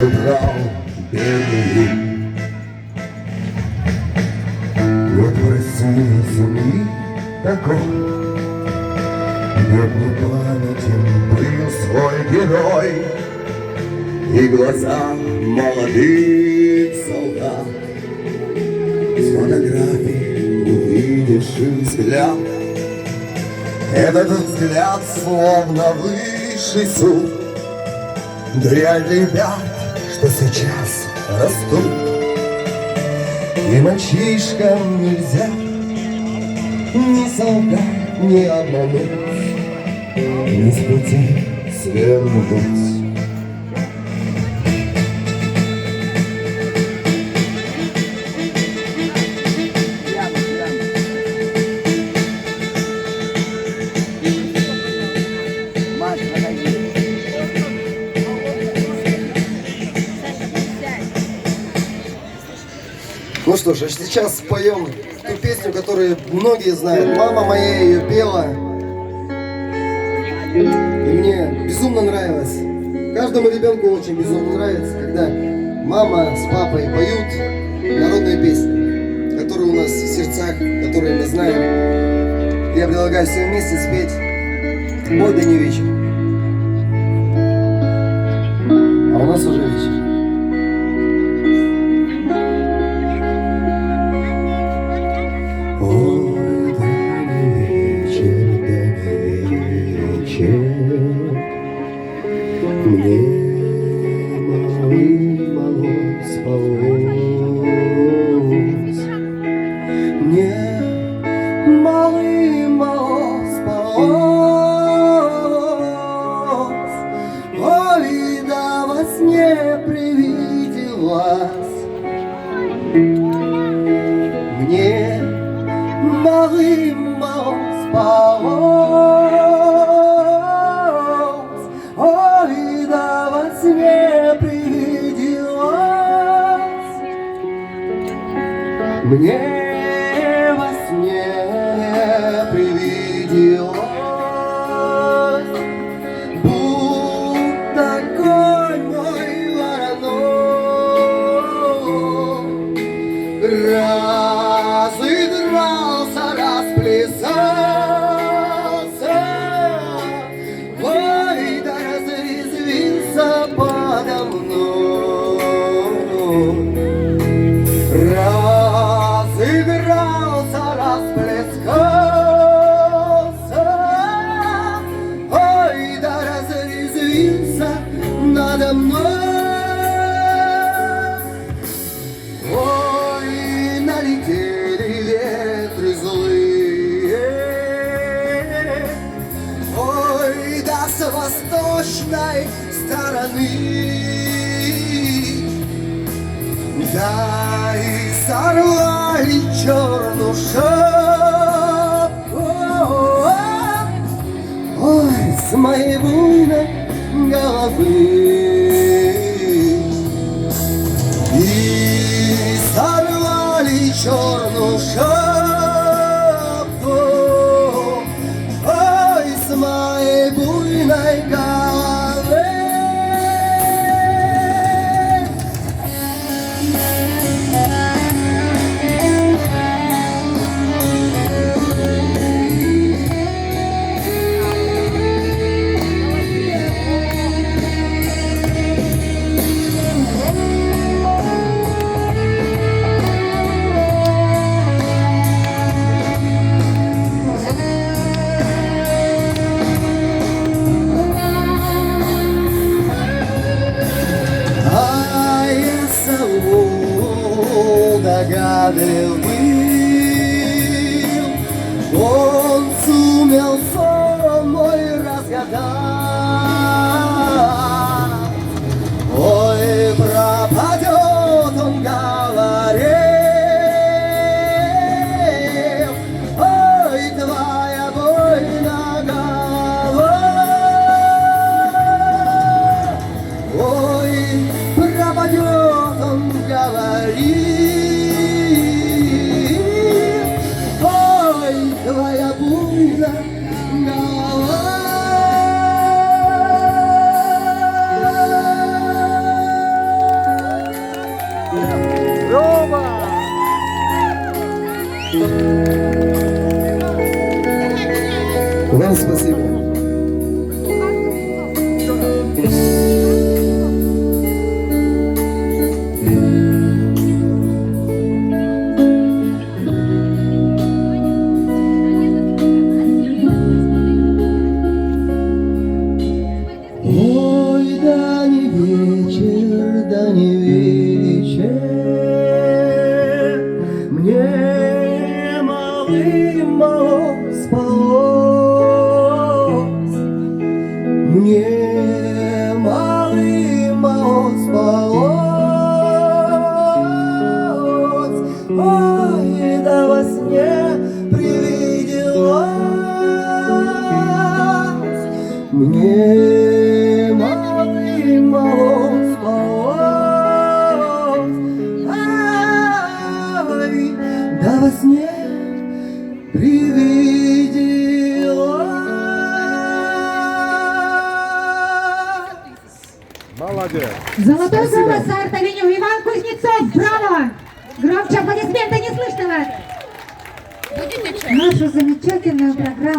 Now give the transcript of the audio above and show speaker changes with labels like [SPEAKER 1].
[SPEAKER 1] Брал бедный, выброси земли такой. Бедный памятен был свой герой, и глаза молодых солдат. С фотографий увидишь взгляд, этот взгляд словно высший суд для ребят, что сейчас растут. И мальчишкам нельзя ни солгать, ни обмануть, ни с пути свернуть.
[SPEAKER 2] Ну что ж, а сейчас споем ту песню, которую многие знают. Мама моя ее пела, и мне безумно нравилось. Каждому ребенку очень безумно нравится, когда мама с папой поют народные песни, которые у нас в сердцах, которые мы знаем. Я предлагаю всем вместе спеть «Мой да не вечер». А у нас уже вечер.
[SPEAKER 1] Ой, да не вечер, мне мало спалось, мне мало спалось. Ой, да во сне привиделась мне мало спалось. Ой, да во сне привиделась мне во сне привиделась, будто конь мой вороной разыгрался, расплясался. Ой, да разрезвился подо мной, разыгрался, расплескался. Ой, да разрезвился надо мной. Ой, налетели ветры злые, ой, да с восточной стороны, да и сорвали черную шапку, ой, с моей буйной головы. И сорвали черную шапку, ой, с моей буйной головы. Догадливый был, он сумел сон мой разгадать. Ой, пропадет, он говорил, ой, твоя буйная голова. Ой, пропадет, он говорил, твоя буйная
[SPEAKER 2] Вам спасибо.
[SPEAKER 1] Ой, да не вечер, да не вечер, мне мало спалось, мне мало спалось, ой, да во сне привиделось мне. Мало спалось, ай, да во сне привиделось.
[SPEAKER 3] Молодец.
[SPEAKER 4] Золотой голос Арт-Авеню. Иван Кузнецов, браво! Громче аплодисменты, не слышно вас. Нашу замечательную программу.